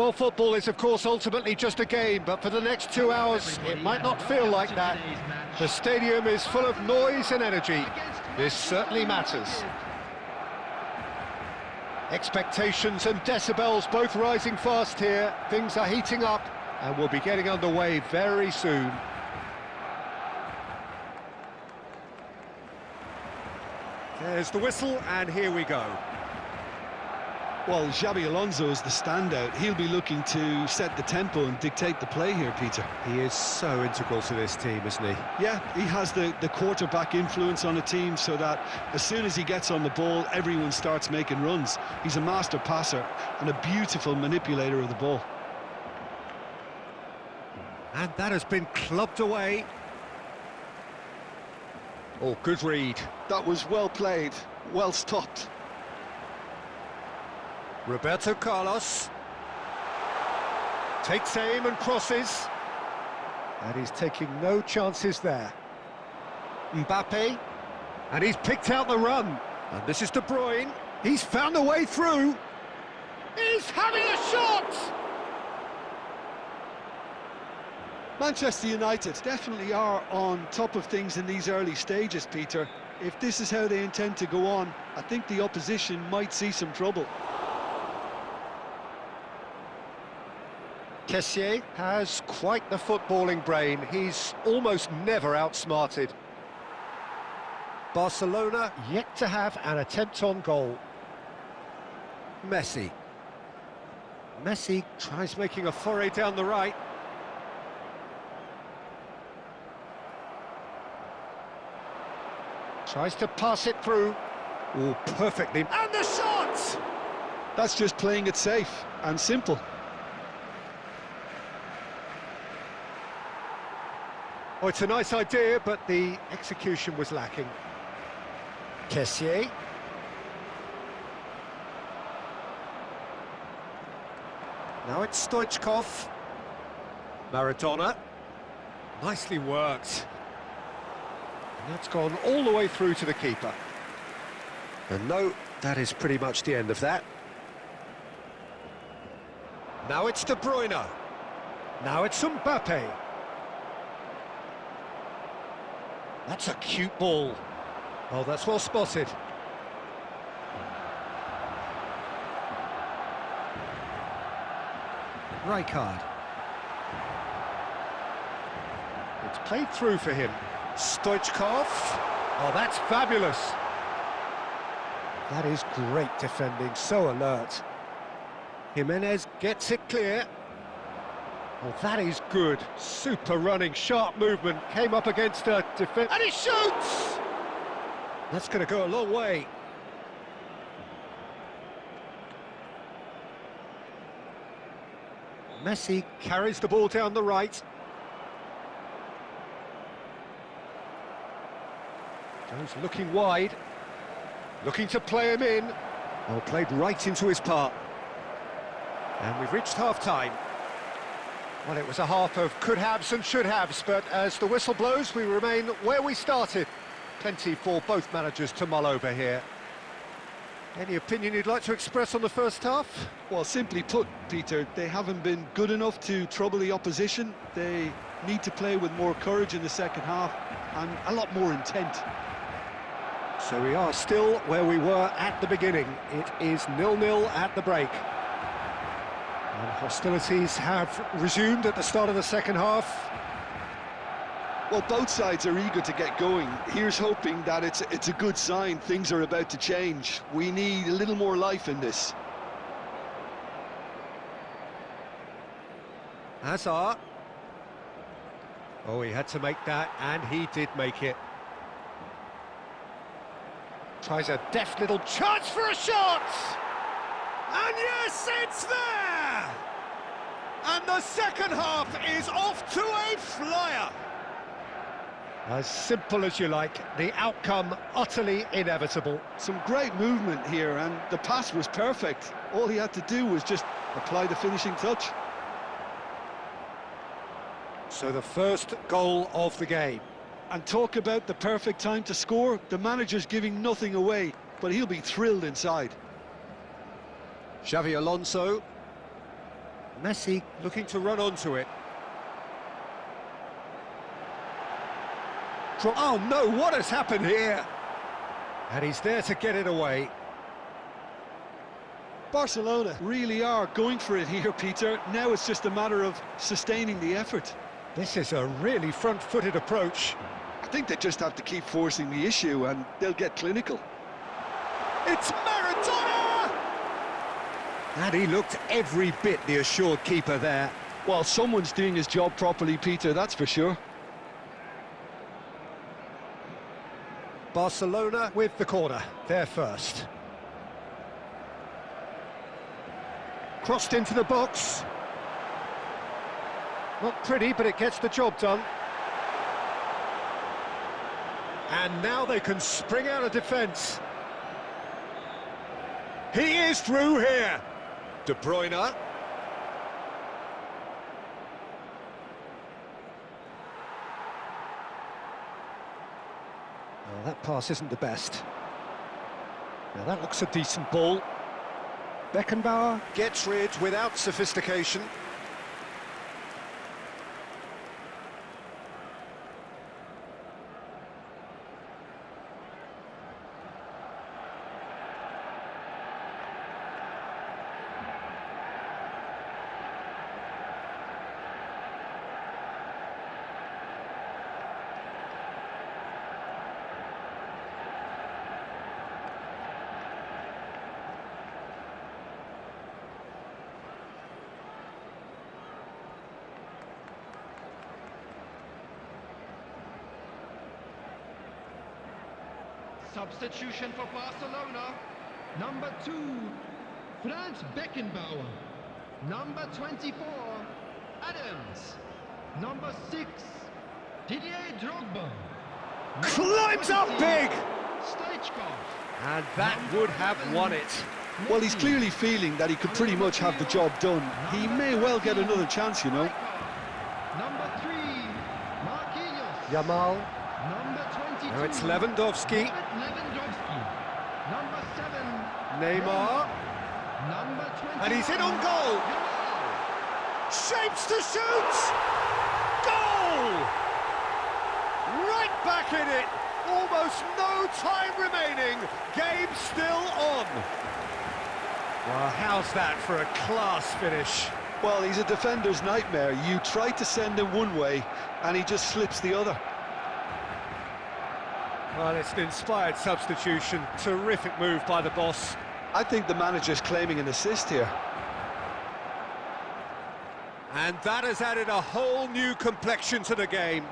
Well, football is, of course, ultimately just a game, but for the next 2 hours, it might not feel like that. The stadium is full of noise and energy. This certainly matters. Expectations and decibels both rising fast here. Things are heating up, and we'll be getting underway very soon. There's the whistle, and here we go. Well, Xabi Alonso is the standout. He'll be looking to set the tempo and dictate the play here, Peter. He is so integral to this team, isn't he? Yeah, he has the quarterback influence on a team so that as soon as he gets on the ball, everyone starts making runs. He's a master passer and a beautiful manipulator of the ball. And that has been clubbed away. Oh, good read. That was well played, well stopped. Roberto Carlos takes aim and crosses, and he's taking no chances there. Mbappe, and he's picked out the run, and this is De Bruyne. He's found a way through. He's having a shot. Manchester United definitely are on top of things in these early stages, Peter. If this is how they intend to go on, I think the opposition might see some trouble. Kessié has quite the footballing brain. He's almost never outsmarted. Barcelona yet to have an attempt on goal. Messi. Messi tries making a foray down the right. Tries to pass it through. Oh, perfectly. And the shot! That's just playing it safe and simple. Oh, it's a nice idea, but the execution was lacking. Kessié. Now it's Stoichkov. Maradona. Nicely worked. And that's gone all the way through to the keeper. And no, that is pretty much the end of that. Now it's De Bruyne. Now it's Mbappe. That's a cute ball. Oh, that's well spotted. Rijkaard. It's played through for him. Stoichkov. Oh, that's fabulous. That is great defending, so alert. Jimenez gets it clear. Oh, that is good. Super running, sharp movement. Came up against a defence. And he shoots! That's going to go a long way. Messi carries the ball down the right. Goes looking wide. Looking to play him in. Oh, played right into his path. And we've reached half-time. Well, it was a half of could-haves and should-haves, but as the whistle blows, we remain where we started. Plenty for both managers to mull over here. Any opinion you'd like to express on the first half? Well, simply put, Peter, they haven't been good enough to trouble the opposition. They need to play with more courage in the second half and a lot more intent. So we are still where we were at the beginning. It is 0-0 at the break. And hostilities have resumed at the start of the second half. Well, both sides are eager to get going. Here's hoping that it's a good sign. Things are about to change. We need a little more life in this. Hazard. Oh, he had to make that, and he did make it. Tries a deft little chance for a shot! And yes, it's there! And the second half is off to a flyer! As simple as you like, the outcome utterly inevitable. Some great movement here, and the pass was perfect. All he had to do was just apply the finishing touch. So the first goal of the game. And talk about the perfect time to score. The manager's giving nothing away, but he'll be thrilled inside. Xabi Alonso. Messi looking to run onto it. Oh no, what has happened here? And he's there to get it away. Barcelona really are going for it here, Peter. Now it's just a matter of sustaining the effort. This is a really front-footed approach. I think they just have to keep forcing the issue and they'll get clinical. It's Maradona! And he looked every bit the assured keeper there. Well, someone's doing his job properly, Peter, that's for sure. Barcelona with the corner, they're first. Crossed into the box. Not pretty, but it gets the job done. And now they can spring out of defence. He is through here. De Bruyne. Well, that pass isn't the best. Now that looks a decent ball. Beckenbauer gets rid without sophistication. Substitution for Barcelona. Number 2, Franz Beckenbauer. Number 24, Adams. Number 6, Didier Drogba. Climbs up big! Stoichkov. And that would have won it. Well, he's clearly feeling that he could pretty much have the job done. He may well get another chance, you know. Number 3, Marquinhos. Yamal. Number 22. Now it's Lewandowski. Number 7. Neymar. Number 20. And he's in on goal. Shapes to shoot. Goal! Right back in it. Almost no time remaining. Game still on. Well, how's that for a class finish? Well, he's a defender's nightmare. You try to send him one way, and he just slips the other. Well, it's an inspired substitution. Terrific move by the boss. I think the manager's claiming an assist here. And that has added a whole new complexion to the game.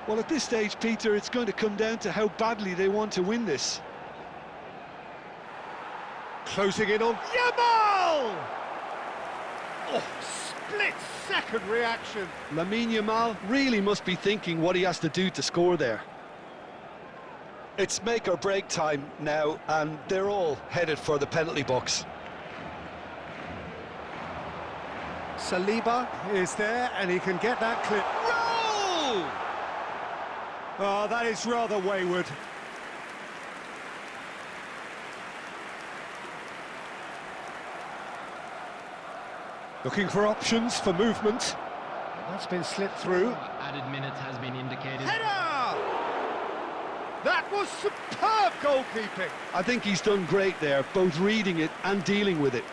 Well, at this stage, Peter, it's going to come down to how badly they want to win this. Closing in on Yamal! Oh, split-second reaction. Lamine Yamal really must be thinking what he has to do to score there. It's make or break time now, and they're all headed for the penalty box. Saliba is there, and he can get that clip. Roll! Oh, that is rather wayward. Looking for options for movement. That's been slipped through. Added minutes has been indicated. Header! That was superb goalkeeping. I think he's done great there, both reading it and dealing with it.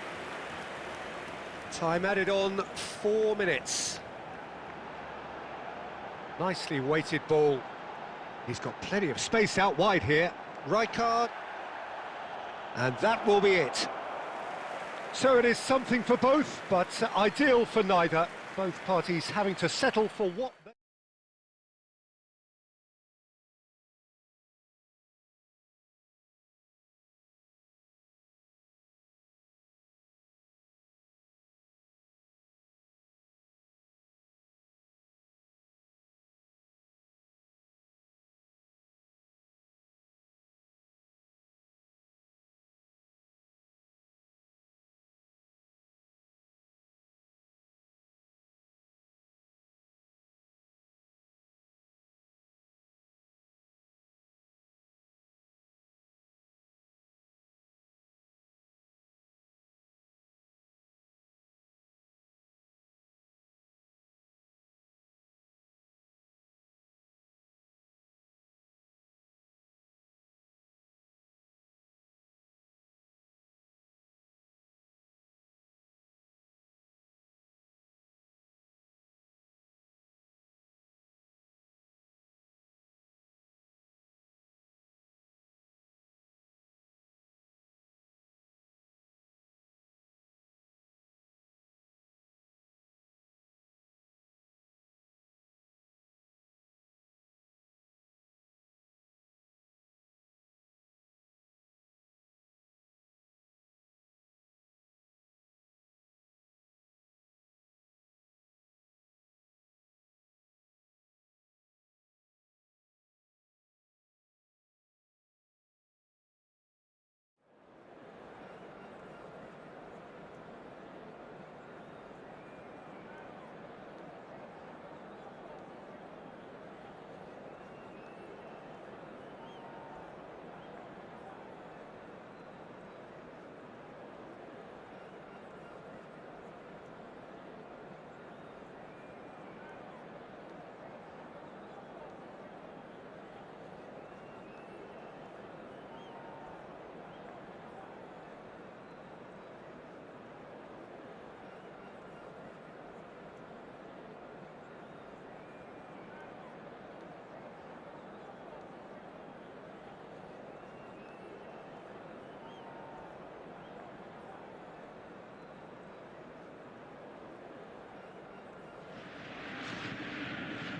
Time added on 4 minutes. Nicely weighted ball. He's got plenty of space out wide here. Right card. And that will be it. So it is something for both, but ideal for neither. Both parties having to settle for what...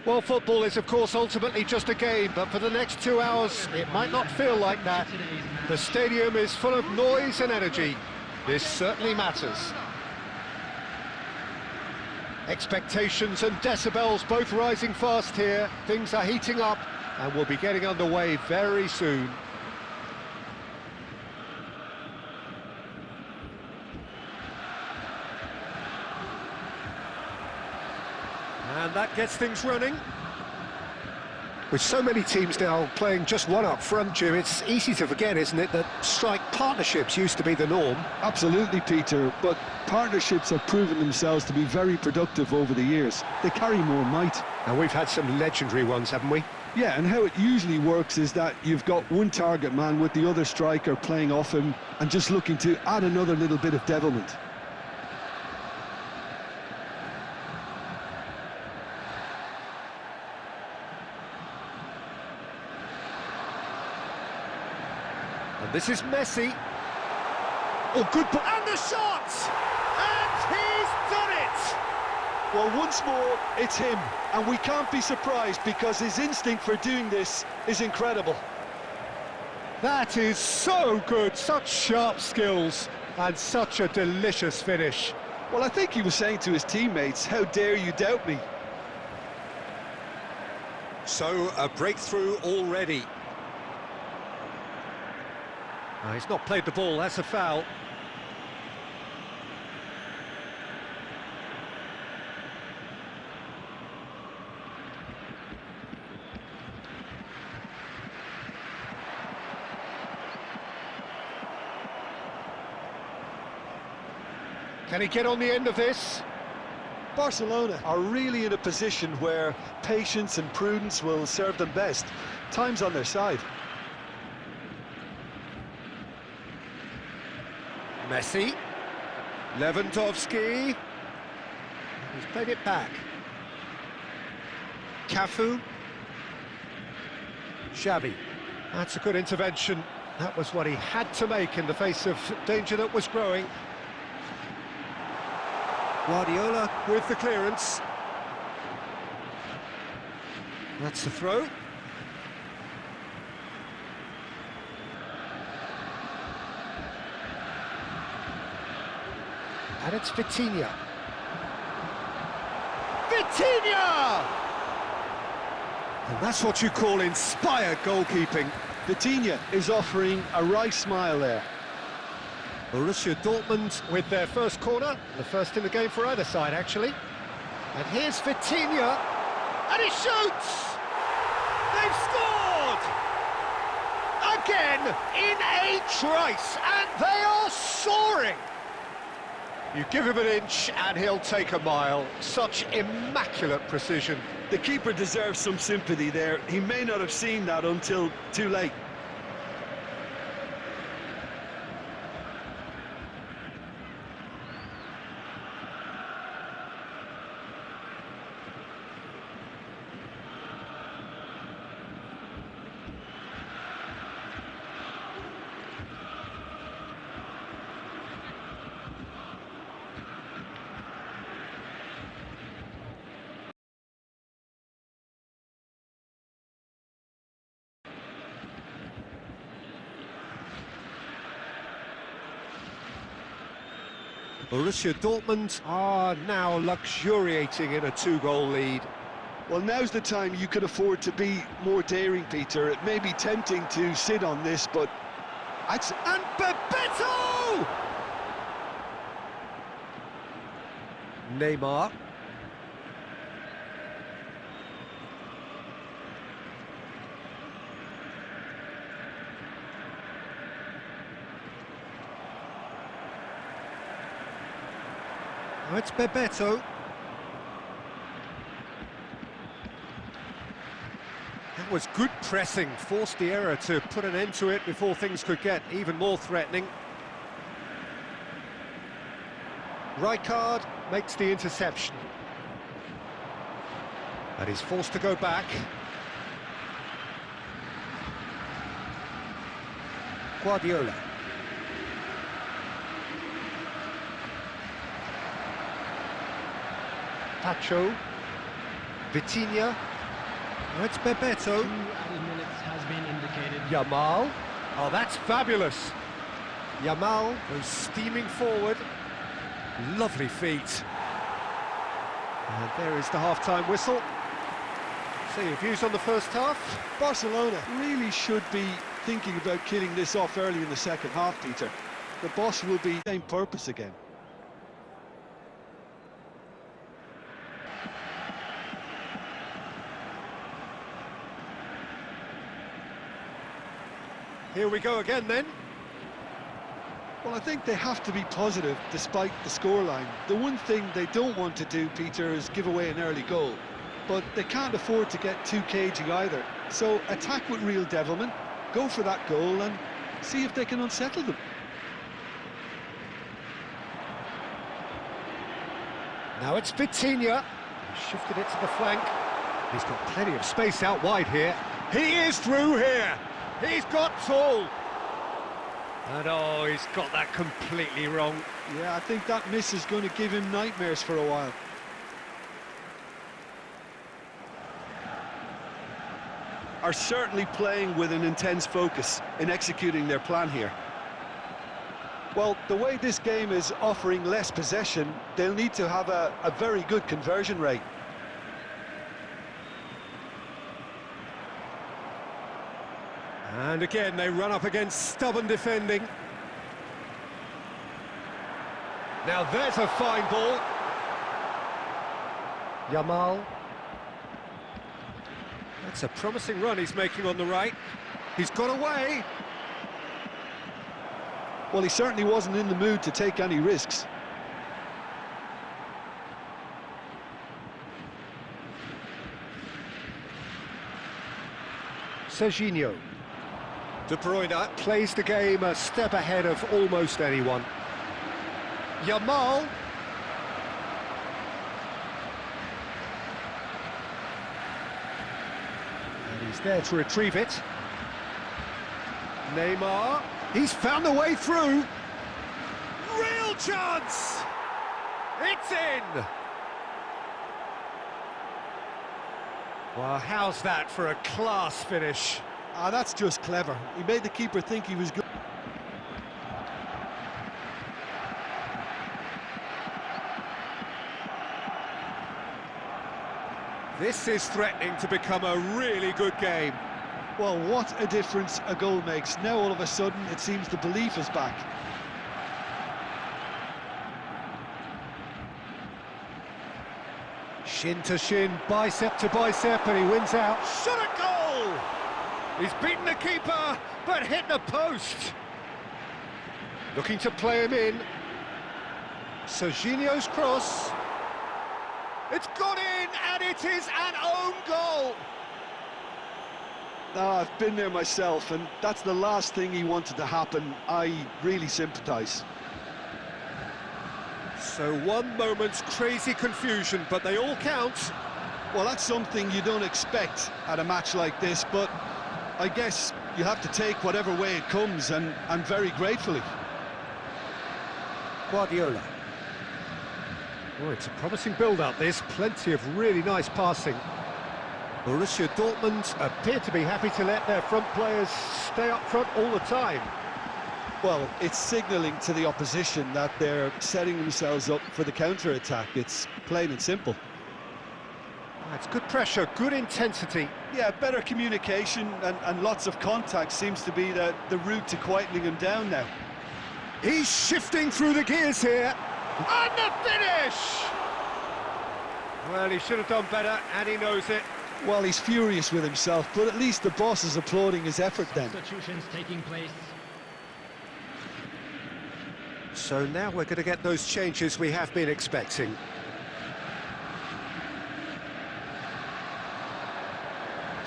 Well, football is, of course, ultimately just a game, but for the next 2 hours, it might not feel like that. The stadium is full of noise and energy. This certainly matters. Expectations and decibels both rising fast here. Things are heating up, and we'll be getting underway very soon. And that gets things running. With so many teams now playing just one up front, Jim, it's easy to forget, isn't it, that strike partnerships used to be the norm. Absolutely, Peter, but partnerships have proven themselves to be very productive over the years. They carry more might. And we've had some legendary ones, haven't we? Yeah, and how it usually works is that you've got one target man with the other striker playing off him and just looking to add another little bit of devilment. And this is Messi. Oh, good ball. And the shot! And he's done it! Well, once more, it's him. And we can't be surprised because his instinct for doing this is incredible. That is so good. Such sharp skills and such a delicious finish. Well, I think he was saying to his teammates, how dare you doubt me? So, a breakthrough already. He's not played the ball, that's a foul. Can he get on the end of this? Barcelona are really in a position where patience and prudence will serve them best. Time's on their side. Messi, Lewandowski, he's played it back. Cafu, Xavi. That's a good intervention. That was what he had to make in the face of danger that was growing. Guardiola with the clearance. That's the throw. And it's Vitinha. Vitinha! And that's what you call inspired goalkeeping. Vitinha is offering a right smile there. Borussia Dortmund with their first corner, the first in the game for either side, actually. And here's Vitinha, and he shoots! They've scored! Again, in a trice, and they are soaring! You give him an inch and he'll take a mile. Such immaculate precision. The keeper deserves some sympathy there. He may not have seen that until too late. Borussia Dortmund are now luxuriating in a 2-goal lead. Well, now's the time you can afford to be more daring, Peter. It may be tempting to sit on this, but... And Bebeto! Neymar. Oh, it's Bebeto. That was good pressing, forced the error to put an end to it before things could get even more threatening. Rijkaard makes the interception. And he's forced to go back. Guardiola. Pacho, Vitinha, It's Bebeto. 2 added minutes has been indicated. Yamal. Oh, that's fabulous. Yamal goes steaming forward. Lovely feet. And there is the half-time whistle. So your views on the first half? Barcelona really should be thinking about killing this off early in the second half, Peter. The boss will be same purpose again. Here we go again then. Well, I think they have to be positive despite the scoreline. The one thing they don't want to do, Peter, is give away an early goal. But they can't afford to get too cagey either. So attack with real devilment, go for that goal and see if they can unsettle them. Now it's Vitinha. Shifted it to the flank. He's got plenty of space out wide here. He is through here. He's got tall. And oh, he's got that completely wrong. Yeah, I think that miss is going to give him nightmares for a while. Are certainly playing with an intense focus in executing their plan here. Well, the way this game is offering less possession, they'll need to have a very good conversion rate. And again, they run up against stubborn defending. Now there's a fine ball. Yamal. That's a promising run he's making on the right. He's got away. Well, he certainly wasn't in the mood to take any risks. Serginho. De Bruyne plays the game a step ahead of almost anyone. Yamal. And he's there to retrieve it. Neymar. He's found the way through. Real chance! It's in! Well, how's that for a class finish? Ah, that's just clever. He made the keeper think he was good. This is threatening to become a really good game. Well, what a difference a goal makes. Now all of a sudden it seems the belief is back. Shin to shin, bicep to bicep, and he wins out. Shot a goal! He's beaten the keeper, but hit the post. Looking to play him in. Serginho's cross. It's gone in, and it is an own goal. I've been there myself, and that's the last thing he wanted to happen. I really sympathise. So one moment's crazy confusion, but they all count. Well, that's something you don't expect at a match like this, but I guess you have to take whatever way it comes, and very gratefully. Guardiola. Oh, it's a promising build-up, this. Plenty of really nice passing. Borussia Dortmund appear to be happy to let their front players stay up front all the time. Well, it's signalling to the opposition that they're setting themselves up for the counter-attack. It's plain and simple. That's good pressure, good intensity. Yeah, better communication and lots of contact seems to be the route to quietening him down now. He's shifting through the gears here. And the finish! Well, he should have done better, and he knows it. Well, he's furious with himself, but at least the boss is applauding his effort then. Substitutions taking place. So now we're going to get those changes we have been expecting.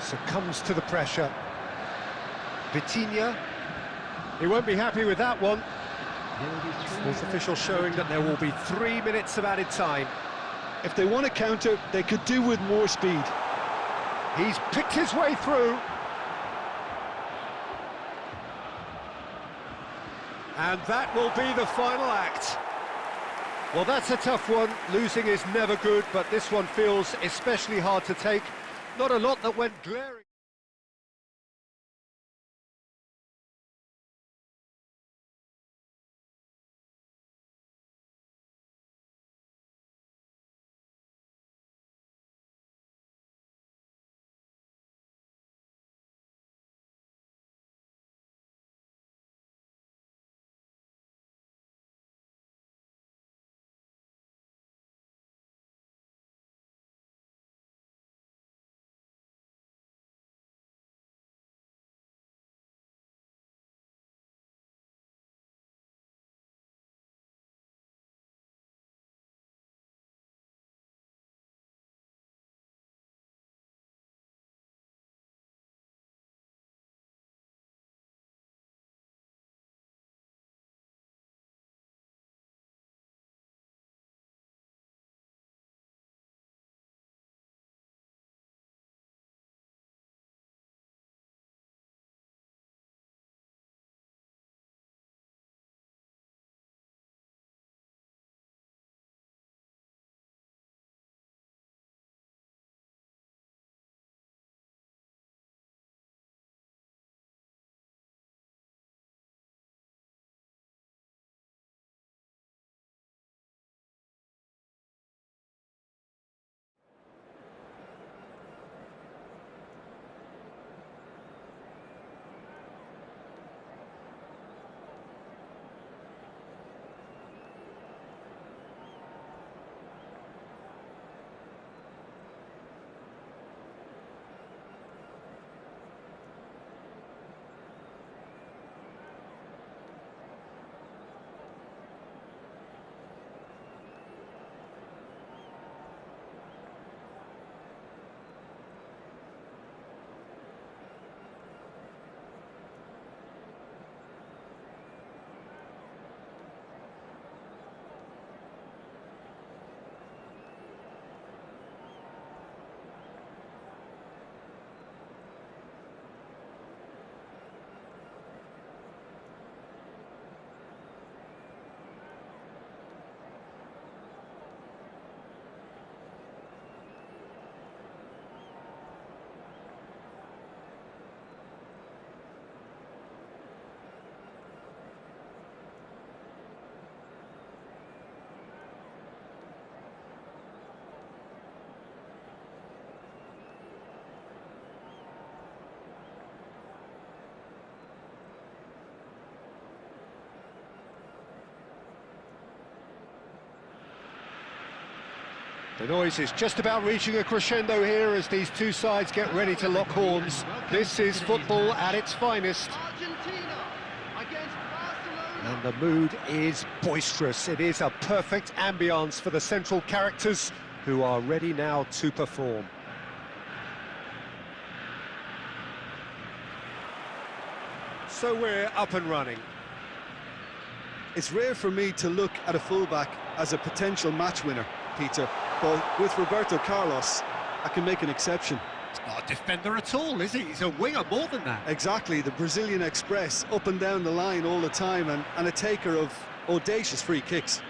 Succumbs to the pressure. Vitinha. He won't be happy with that one. Fourth official showing that there will be 3 minutes of added time. If they want to counter, they could do with more speed. He's picked his way through. And that will be the final act. Well, that's a tough one. Losing is never good, but this one feels especially hard to take. Not a lot that went glaring. The noise is just about reaching a crescendo here as these two sides get ready to lock horns. This is football at its finest. And the mood is boisterous. It is a perfect ambience for the central characters who are ready now to perform. So we're up and running. It's rare for me to look at a fullback as a potential match winner, Peter, but with Roberto Carlos, I can make an exception. He's not a defender at all, is he? He's a winger more than that. Exactly, the Brazilian Express, up and down the line all the time, and a taker of audacious free kicks.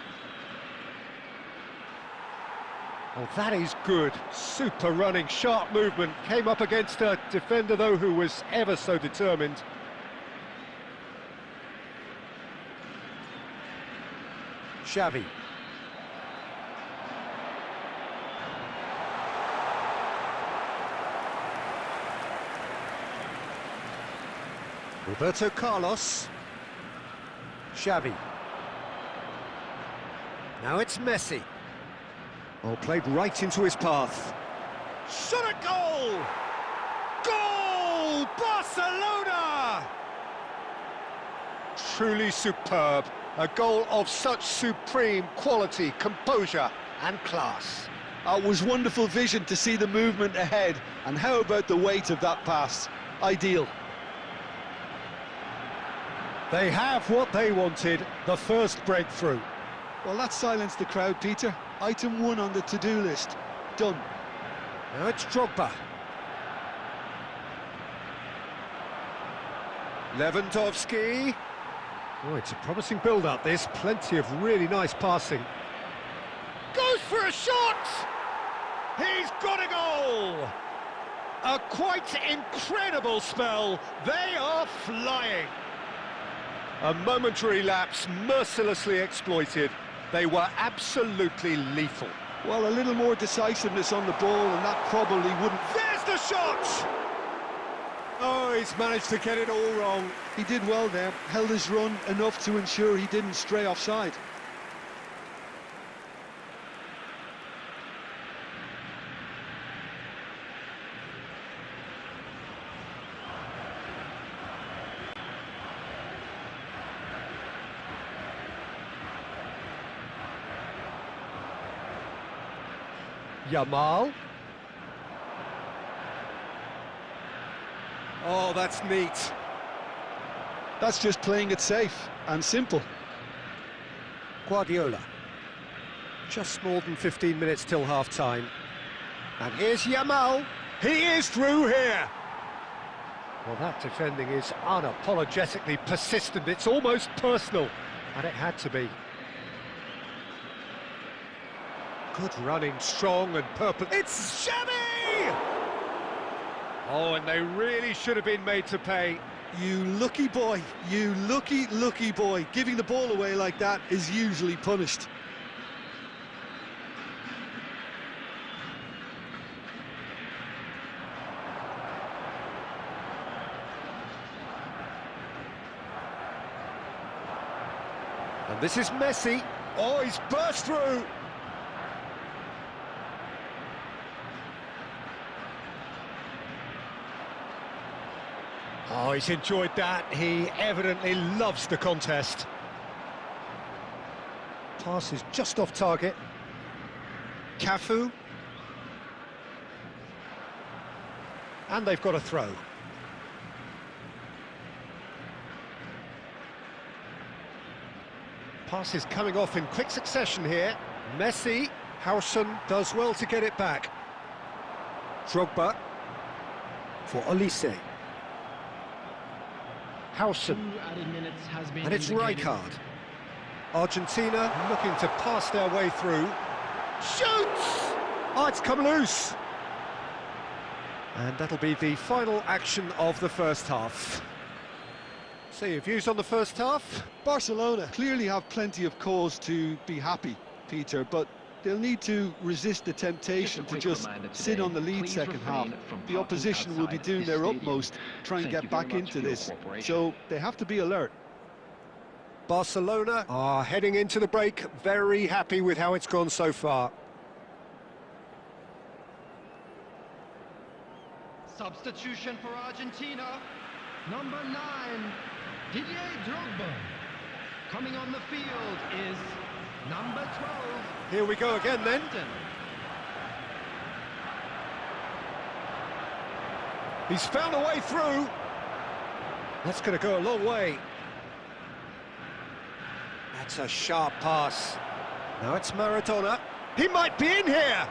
Oh, that is good. Super running, sharp movement. Came up against a defender, though, who was ever so determined. Xavi. Roberto Carlos. Xavi. Now it's Messi. Oh, played right into his path. Shot at goal! Goal! Barcelona! Truly superb. A goal of such supreme quality, composure and class. It was wonderful vision to see the movement ahead, and how about the weight of that pass? Ideal. They have what they wanted, the first breakthrough. Well, that silenced the crowd, Peter. Item 1 on the to-do list. Done. Now it's Drogba. Lewandowski. Oh, it's a promising build-up, this. Plenty of really nice passing. Goes for a shot! He's got a goal! A quite incredible spell. They are flying. A momentary lapse mercilessly exploited. They were absolutely lethal. Well, a little more decisiveness on the ball, and that probably wouldn't... There's the shot! Oh, he's managed to get it all wrong. He did well there, held his run enough to ensure he didn't stray offside. Yamal. Oh, that's neat. That's just playing it safe and simple. Guardiola. Just more than 15 minutes till half-time. And here's Yamal. He is through here. Well, that defending is unapologetically persistent. It's almost personal. And it had to be. Good running, strong and purple. It's Xavi! Oh, and they really should have been made to pay. You lucky boy, you lucky boy. Giving the ball away like that is usually punished. And this is Messi. Oh, he's burst through. Oh, he's enjoyed that. He evidently loves the contest. Pass is just off target. Cafu. And they've got a throw. Pass is coming off in quick succession here. Messi. Howson does well to get it back. Drogba for Olise. Howson, and it's Rijkaard. Argentina looking to pass their way through. Shoots! Oh, it's come loose. And that'll be the final action of the first half. So your views on the first half? Barcelona clearly have plenty of cause to be happy, Peter, but they'll need to resist the temptation to just sit on the lead second half. The opposition will be doing their utmost to try and get back into this, so they have to be alert. Barcelona are heading into the break very happy with how it's gone so far. Substitution for Argentina. Number 9, Didier Drogba. Coming on the field is number 12. Here we go again then. He's found a way through. That's going to go a long way. That's a sharp pass. Now it's Maradona. He might be in here.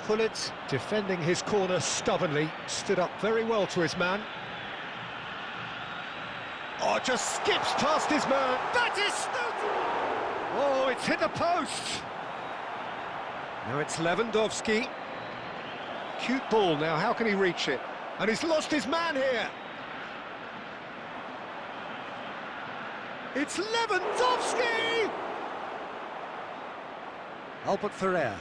Gullit, defending his corner stubbornly, stood up very well to his man. Oh, just skips past his man. That is... Oh, it's hit the post. Now it's Lewandowski. Cute ball now, how can he reach it? And he's lost his man here. It's Lewandowski! Albert Ferrer.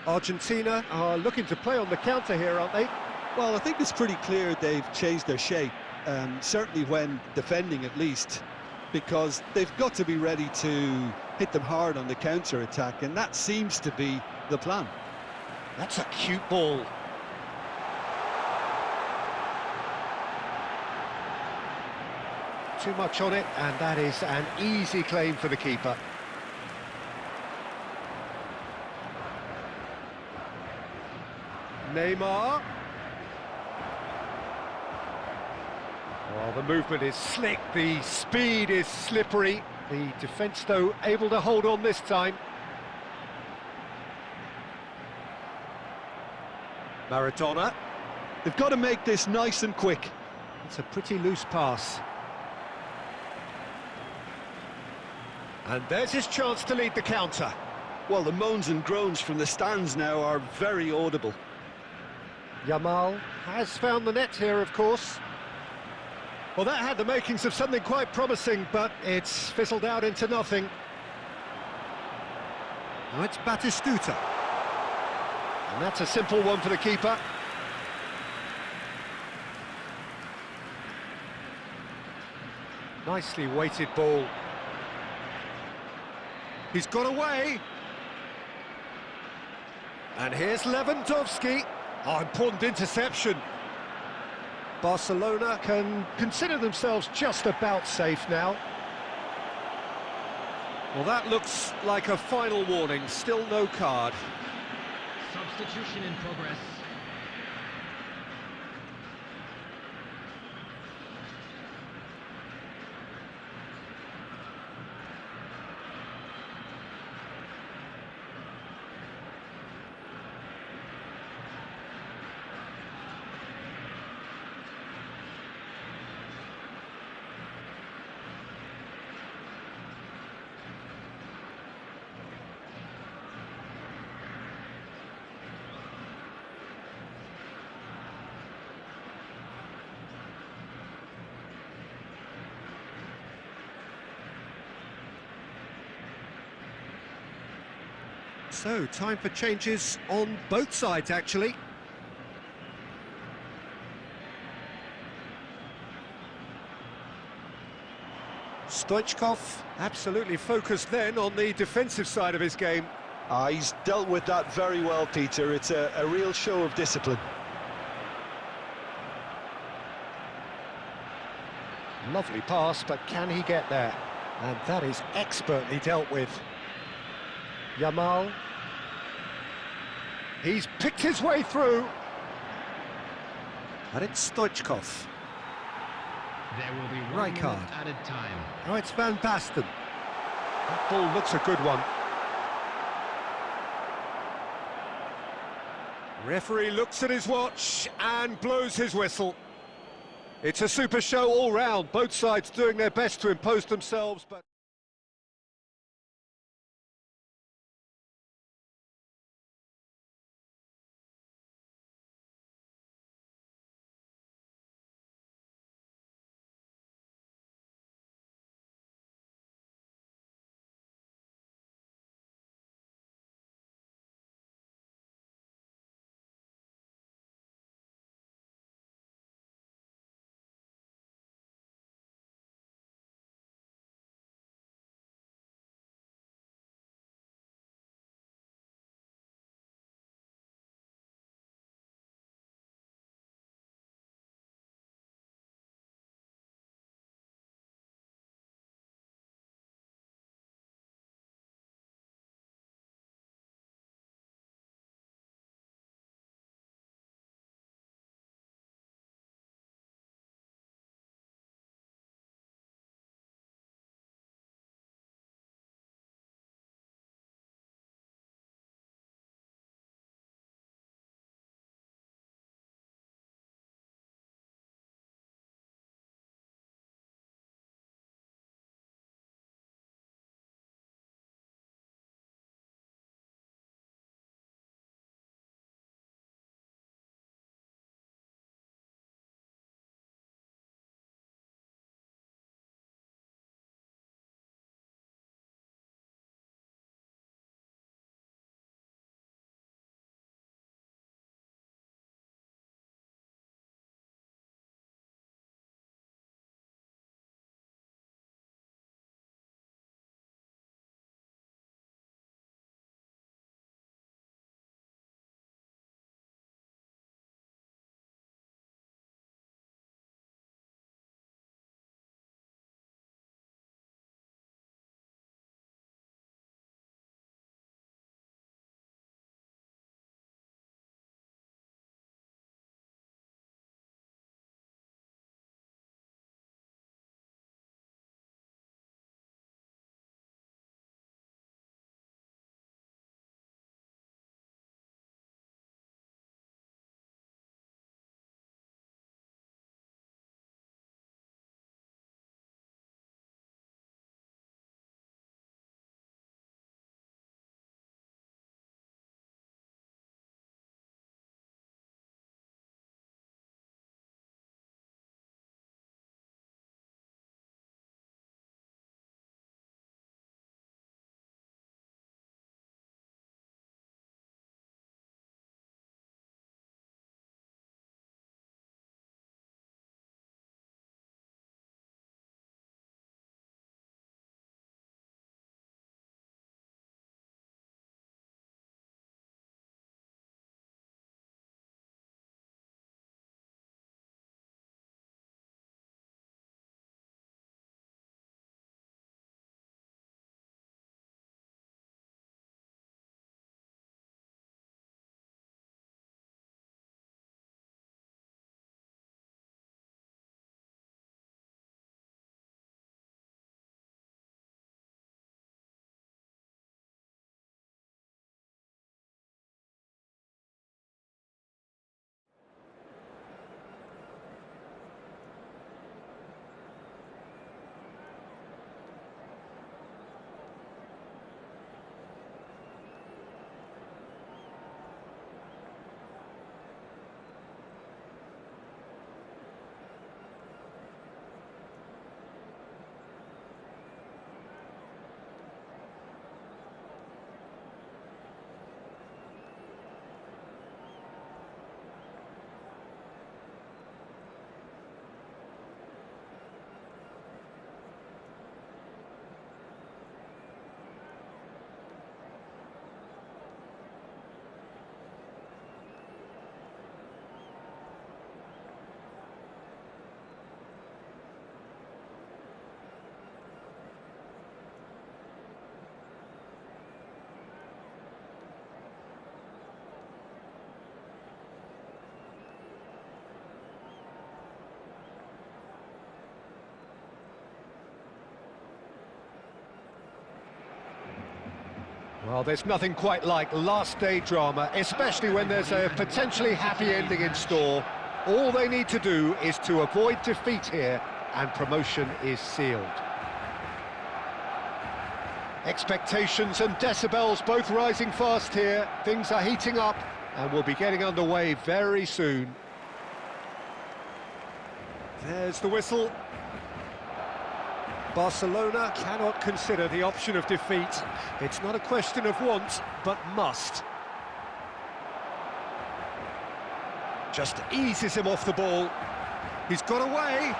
Argentina are looking to play on the counter here, aren't they? Well, I think it's pretty clear they've changed their shape, certainly when defending at least, because they've got to be ready to hit them hard on the counter-attack, and that seems to be the plan. That's a cute ball. Too much on it, and that is an easy claim for the keeper. Neymar. Well, the movement is slick, the speed is slippery. The defence, though, able to hold on this time. Maradona. They've got to make this nice and quick. It's a pretty loose pass. And there's his chance to lead the counter. Well, the moans and groans from the stands now are very audible. Yamal has found the net here, of course. Well, that had the makings of something quite promising, but it's fizzled out into nothing. Now it's Batistuta. And that's a simple one for the keeper. Nicely weighted ball. He's got away. And here's Lewandowski. Oh, important interception. Barcelona can consider themselves just about safe now. Well, that looks like a final warning. Still no card. Substitution in progress. So, time for changes on both sides, actually. Stoichkov absolutely focused then on the defensive side of his game. He's dealt with that very well, Peter. It's a real show of discipline. Lovely pass, but can he get there? And that is expertly dealt with. Yamal. He's picked his way through. And it's Stoichkov. There will be one Rijkaard. minute added time. Oh, it's Van Basten. That ball looks a good one. Referee looks at his watch and blows his whistle. It's a super show all round, both sides doing their best to impose themselves, but... Well, there's nothing quite like last-day drama, especially when there's a potentially happy ending in store. All they need to do is to avoid defeat here, and promotion is sealed. Expectations and decibels both rising fast here. Things are heating up, and we'll be getting underway very soon. There's the whistle. Barcelona cannot consider the option of defeat. It's not a question of want, but must. Just eases him off the ball. He's got away.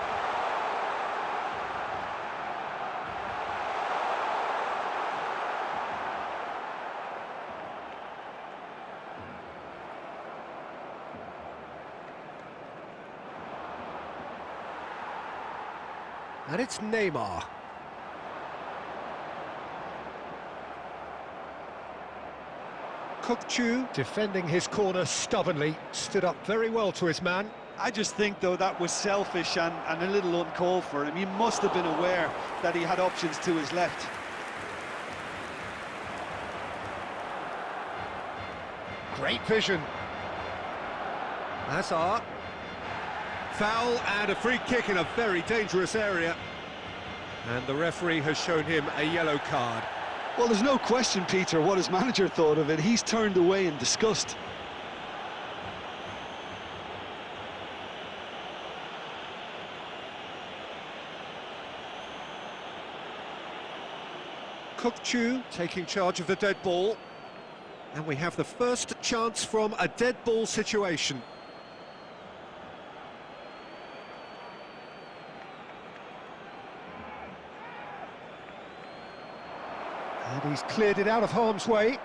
And it's Neymar. Kukçu, defending his corner stubbornly, stood up very well to his man. I just think, though, that was selfish and a little uncalled for him. He must have been aware that he had options to his left. Great vision. Hazard. Foul and a free kick in a very dangerous area. And the referee has shown him a yellow card. Well, there's no question, Peter, what his manager thought of it. He's turned away in disgust. Kukçu taking charge of the dead ball. And we have the first chance from a dead ball situation. And he's cleared it out of harm's way.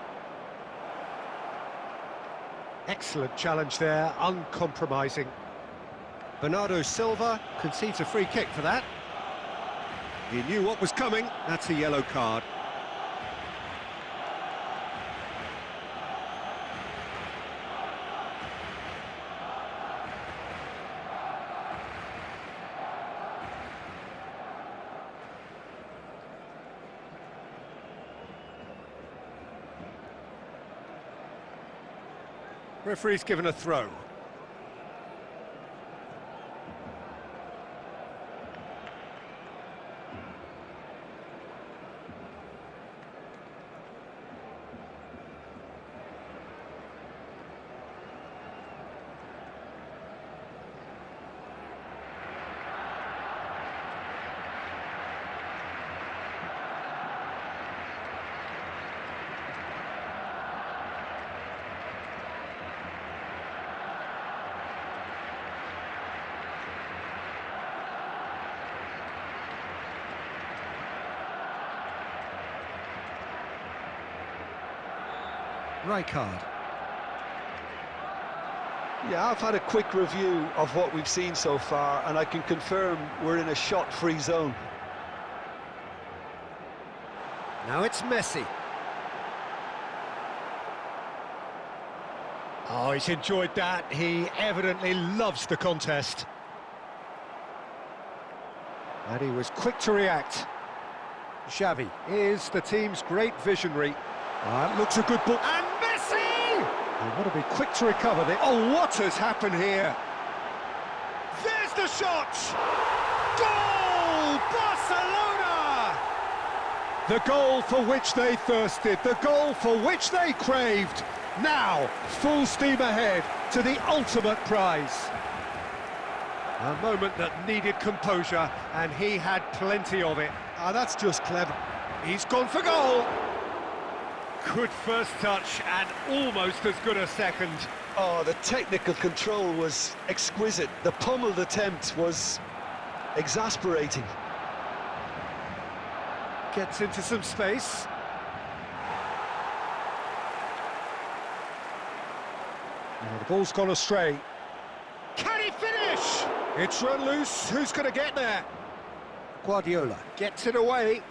Excellent challenge there, uncompromising. Bernardo Silva concedes a free kick for that. He knew what was coming, that's a yellow card. Referee's given a throw. Rijkaard. Yeah, I've had a quick review of what we've seen so far, and I can confirm we're in a shot-free zone. Now it's Messi. Oh, he's enjoyed that. He evidently loves the contest. And he was quick to react. Xavi is the team's great visionary. That looks a good ball. And Messi! They want to be quick to recover. Oh, what has happened here? There's the shot! Goal! Barcelona! The goal for which they thirsted, the goal for which they craved. Now, full steam ahead to the ultimate prize. A moment that needed composure, and he had plenty of it. Ah, that's just clever. He's gone for goal. Good first touch and almost as good a second. Oh, the technical control was exquisite. The pummeled attempt was exasperating. Gets into some space. Oh, the ball's gone astray. Can he finish? It's run loose. Who's going to get there? Guardiola gets it away.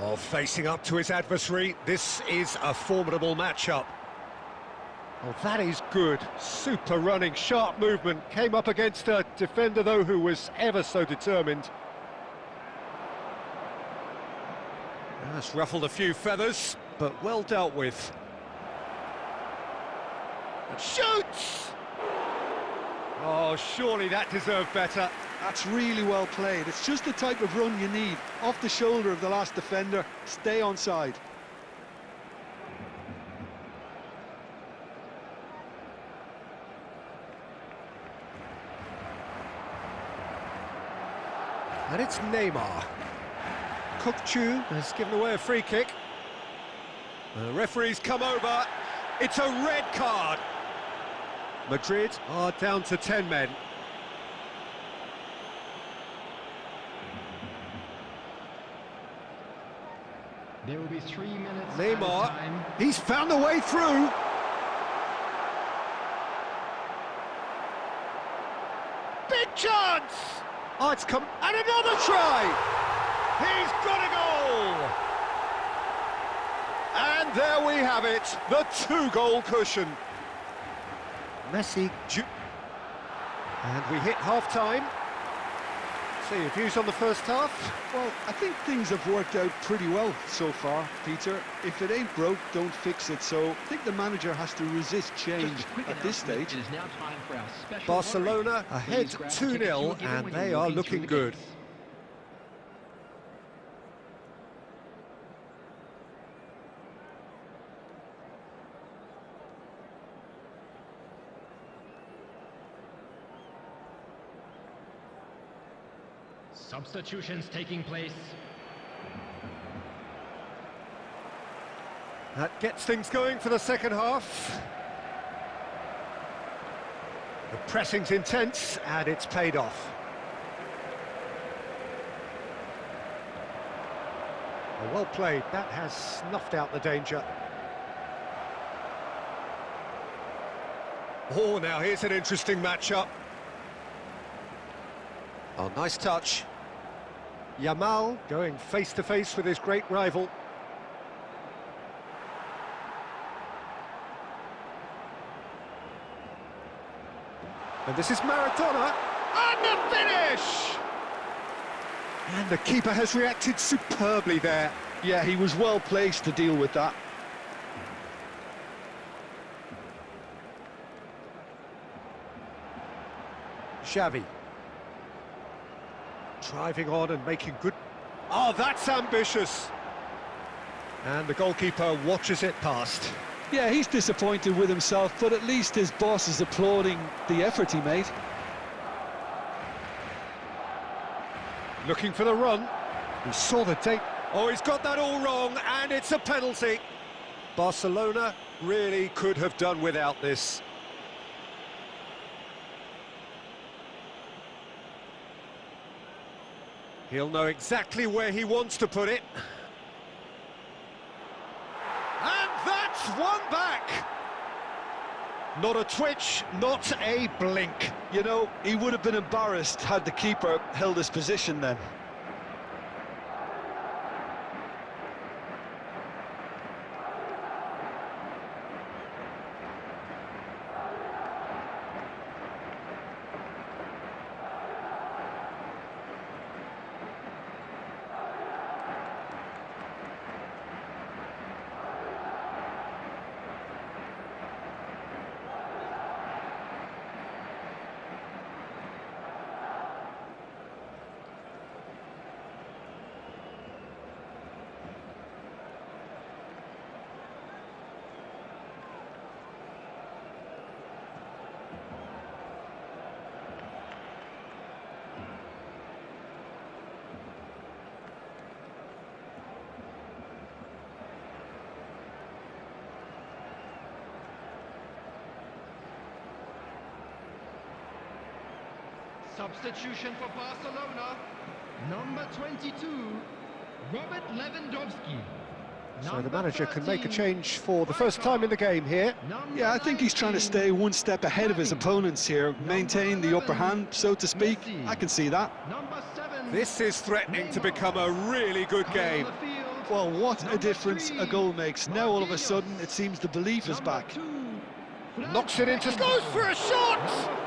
Oh, facing up to his adversary, this is a formidable matchup. Oh, that is good. Super running, sharp movement. Came up against a defender, though, who was ever so determined. That's ruffled a few feathers, but well dealt with. And shoots! Oh, surely that deserved better. That's really well played. It's just the type of run you need. Off the shoulder of the last defender, stay onside. And it's Neymar. Kukçu has given away a free kick. The referee's come over. It's a red card. Madrid are down to 10 men. There will be 3 minutes. Neymar, he's found a way through. Big chance! Oh, it's come, and another try! He's got a goal! And there we have it, the 2-goal cushion. Messi, and we hit half-time. So your views on the first half? Well, I think things have worked out pretty well so far, Peter. If it ain't broke, don't fix it. So I think the manager has to resist change at this stage. It is now time for our special Barcelona ahead 2-0, and they are looking good. Substitutions taking place. That gets things going for the second half. The pressing's intense, and it's paid off. Oh, well played. That has snuffed out the danger. Oh, now here's an interesting matchup. Oh, nice touch. Yamal going face-to-face with his great rival. And this is Maradona, and the finish! And the keeper has reacted superbly there. Yeah, he was well placed to deal with that. Xavi. Driving on and making good... Oh, that's ambitious! And the goalkeeper watches it past. Yeah, he's disappointed with himself, but at least his boss is applauding the effort he made. Looking for the run. He saw the date. Oh, he's got that all wrong, and it's a penalty. Barcelona really could have done without this. He'll know exactly where he wants to put it. And that's one back! Not a twitch, not a blink. You know, he would have been embarrassed had the keeper held his position then. Substitution for Barcelona. Number 22, Robert Lewandowski. So the manager can make a change for the first time in the game here. Yeah, I think he's trying to stay one step ahead of his opponents here, maintain the upper hand, so to speak. I can see that. This is threatening to become a really good game. Well, what a difference a goal makes. Now all of a sudden it seems the belief is back. Knocks it into... Goes for a shot!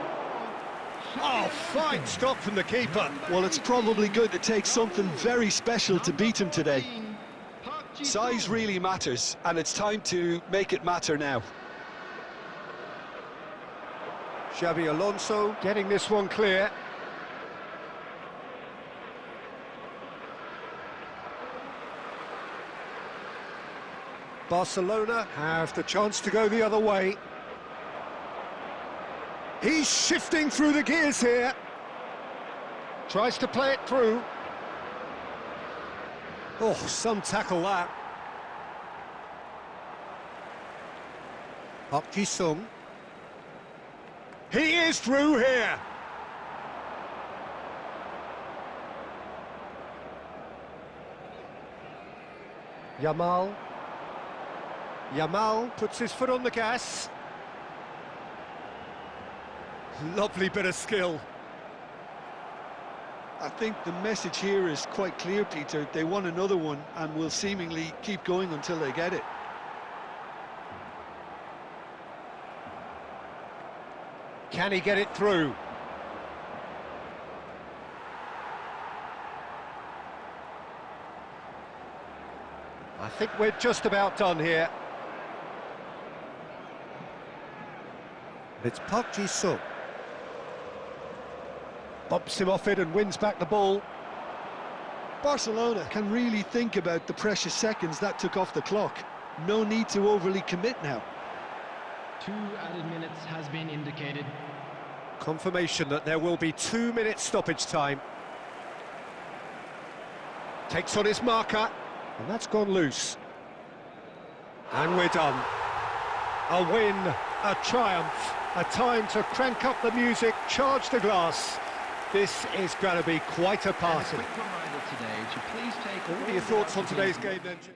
Oh, fine stop from the keeper. Well, it's probably going to take something very special to beat him today. Size really matters, and it's time to make it matter now. Xabi Alonso getting this one clear. Barcelona have the chance to go the other way. He's shifting through the gears here. Tries to play it through. Oh, some tackle that. Park Ji-sung. He is through here. Yamal. Yamal puts his foot on the gas. Lovely bit of skill. I think the message here is quite clear, Peter. They want another one and will seemingly keep going until they get it. Can he get it through? I think we're just about done here. It's Park Ji-sung. Bumps him off it and wins back the ball. Barcelona can really think about the precious seconds that took off the clock. No need to overly commit now. 2 added minutes has been indicated. Confirmation that there will be 2 minutes stoppage time. Takes on his marker, and that's gone loose. And we're done. A win, a triumph, a time to crank up the music, charge the glass. This is going to be quite a party. And a quick reminder today to please take What are your thoughts on today's game then, Jim?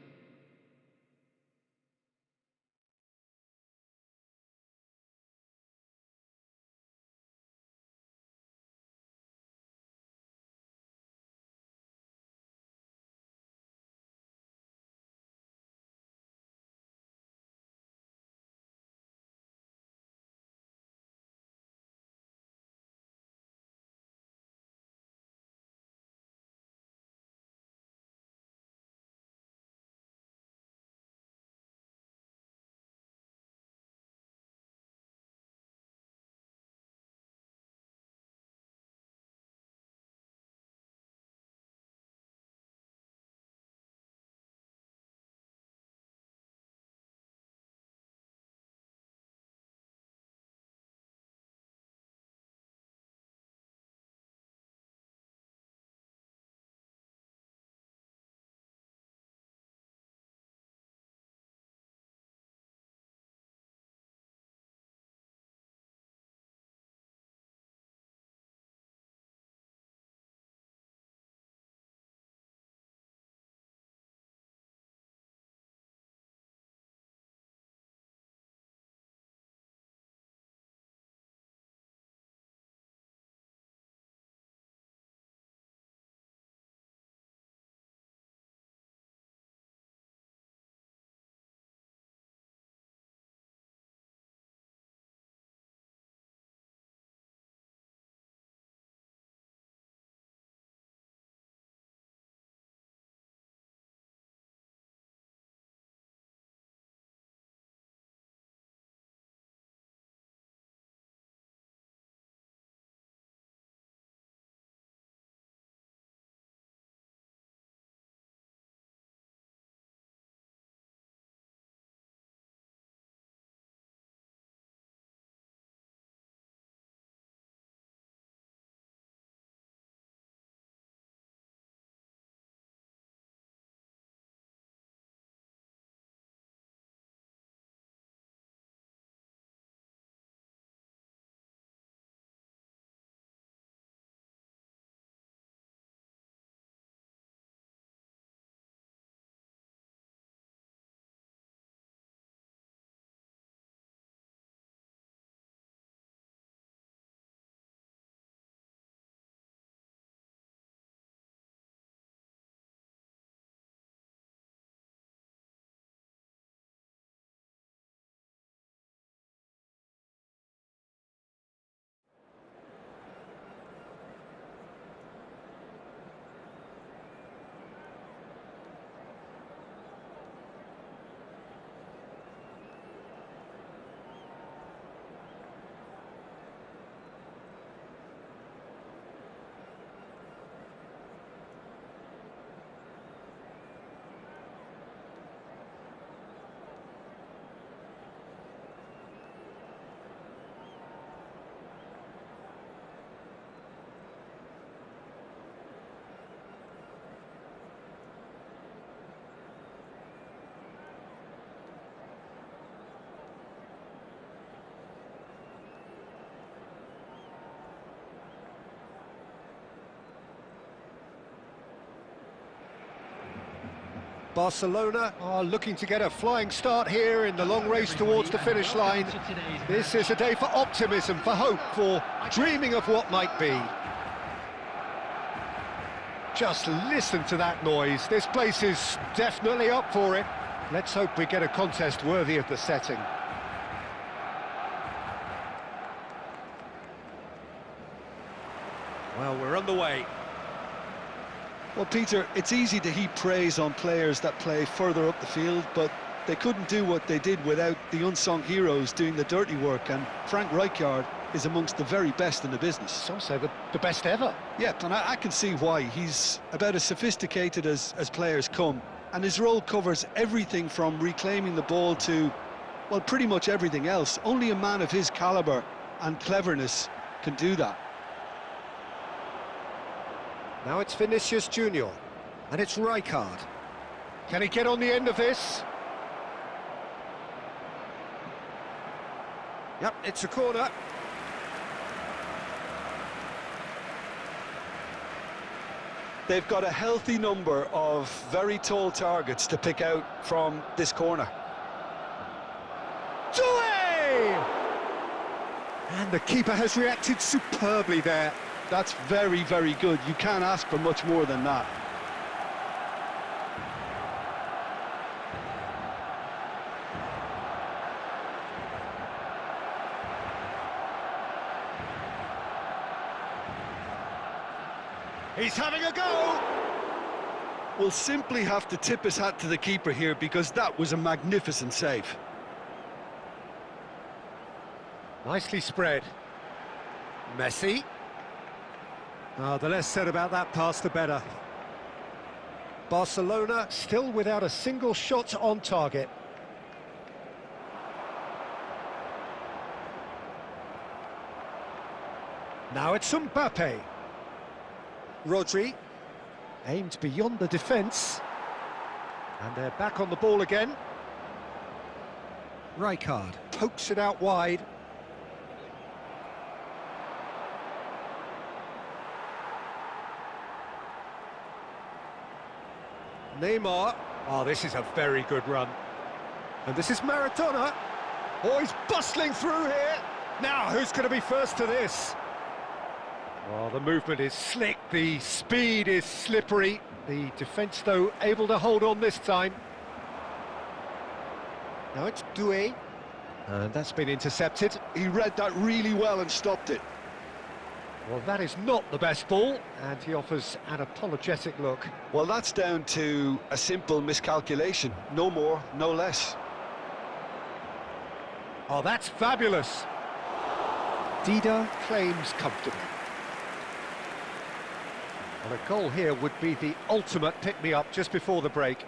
Barcelona are looking to get a flying start here in the long race towards the finish line. This is a day for optimism, for hope, for dreaming of what might be. Just listen to that noise. This place is definitely up for it. Let's hope we get a contest worthy of the setting. Well, we're underway. Well, Peter, it's easy to heap praise on players that play further up the field, but they couldn't do what they did without the unsung heroes doing the dirty work, and Frank Rijkaard is amongst the very best in the business. Some say the best ever. Yeah, and I can see why. He's about as sophisticated as players come, and his role covers everything from reclaiming the ball to, well, pretty much everything else. Only a man of his calibre and cleverness can do that. Now it's Vinicius Junior, and it's Rijkaard. Can he get on the end of this? Yep, it's a corner. They've got a healthy number of very tall targets to pick out from this corner. Doué! And the keeper has reacted superbly there. That's very, very good. You can't ask for much more than that. He's having a go! We'll simply have to tip his hat to the keeper here, because that was a magnificent save. Nicely spread. Messi. Oh, the less said about that pass, the better. Barcelona still without a single shot on target. Now it's Mbappe. Rodri aimed beyond the defence. And they're back on the ball again. Rijkaard pokes it out wide. Neymar. Oh, this is a very good run. And this is Maradona. Oh, he's bustling through here. Now, who's going to be first to this? Oh, the movement is slick, the speed is slippery. The defence, though, able to hold on this time. Now it's Doué. And that's been intercepted. He read that really well and stopped it. Well, that is not the best ball, and he offers an apologetic look. Well, that's down to a simple miscalculation. No more, no less. Oh, that's fabulous. Dida claims comfortably. Well, a goal here would be the ultimate pick-me-up just before the break.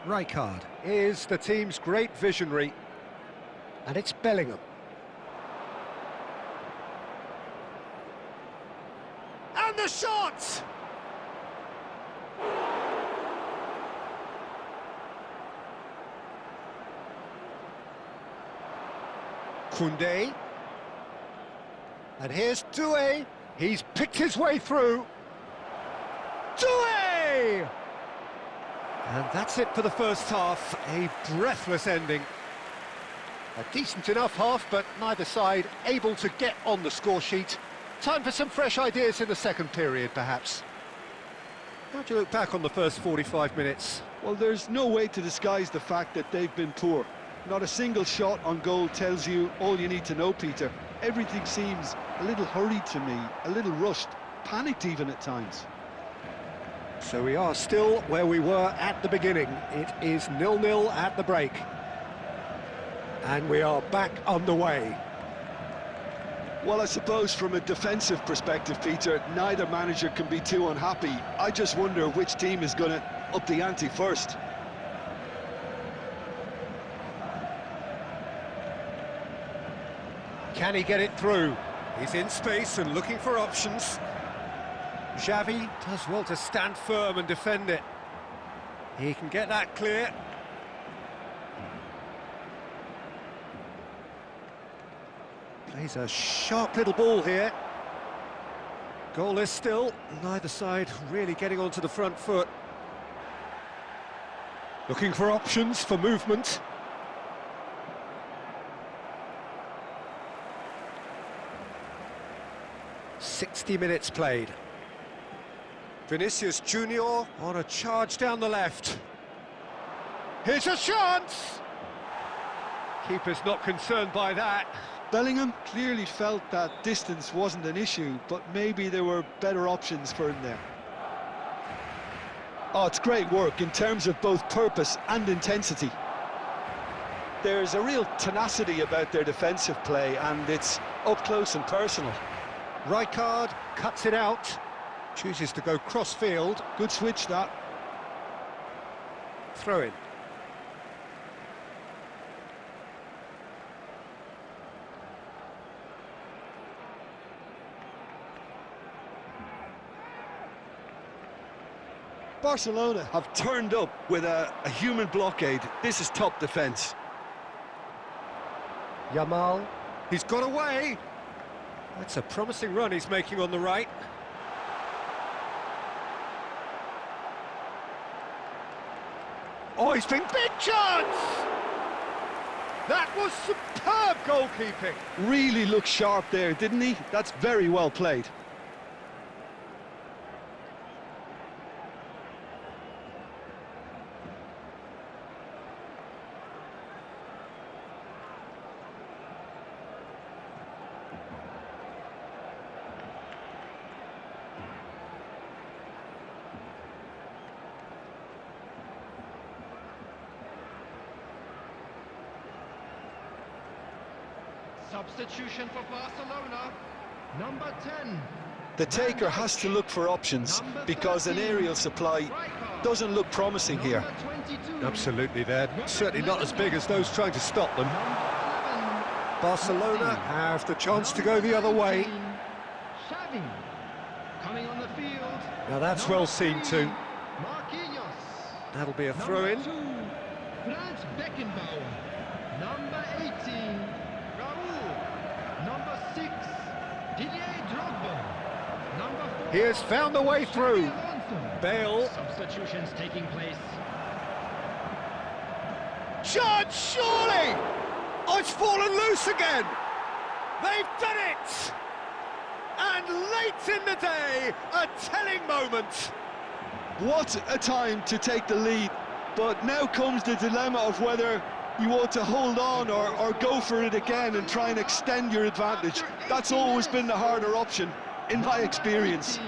Rijkaard is the team's great visionary, and it's Bellingham. And the shot! Koundé. And here's Doué. He's picked his way through. Doué! And that's it for the first half. A breathless ending. A decent enough half, but neither side able to get on the score sheet. Time for some fresh ideas in the second period, perhaps. How do you look back on the first 45 minutes? Well, there's no way to disguise the fact that they've been poor. Not a single shot on goal tells you all you need to know, Peter. Everything seems a little hurried to me, a little rushed, panicked even at times. So we are still where we were at the beginning. It is 0-0 at the break. And we are back underway. Well, I suppose from a defensive perspective, Peter, neither manager can be too unhappy. I just wonder which team is going to up the ante first. Can he get it through? He's in space and looking for options. Xavi does well to stand firm and defend it. He can get that clear. Plays a sharp little ball here. Goalless still, neither side really getting onto the front foot. Looking for options for movement. .60 minutes played. Vinicius Junior on a charge down the left. Here's a chance! Keeper's not concerned by that. Bellingham clearly felt that distance wasn't an issue, but maybe there were better options for him there. Oh, it's great work in terms of both purpose and intensity. There's a real tenacity about their defensive play, and it's up close and personal. Rijkaard cuts it out, chooses to go cross-field. Good switch, that. Throw in. Barcelona have turned up with a human blockade. This is top defence. Yamal, he's got away. That's a promising run he's making on the right. Oh, he's been big chance! That was superb goalkeeping. Really looked sharp there, didn't he? That's very well played. Substitution for Barcelona, number 10. The taker has to look for options because an aerial supply doesn't look promising here. Absolutely, they're certainly not as big as those trying to stop them. Barcelona have the chance to go the other way. Coming on the field. Now that's well seen too. That'll be a throw-in. Franz Beckenbauer, number 18. Number 6, Didier Drogba. Number 4, He has found the way through. Bale. Substitutions taking place. Chance, surely! Oh, it's fallen loose again. They've done it! And late in the day, a telling moment. What a time to take the lead. But now comes the dilemma of whether you want to hold on or go for it again and try and extend your advantage. That's always been the harder option, in my experience.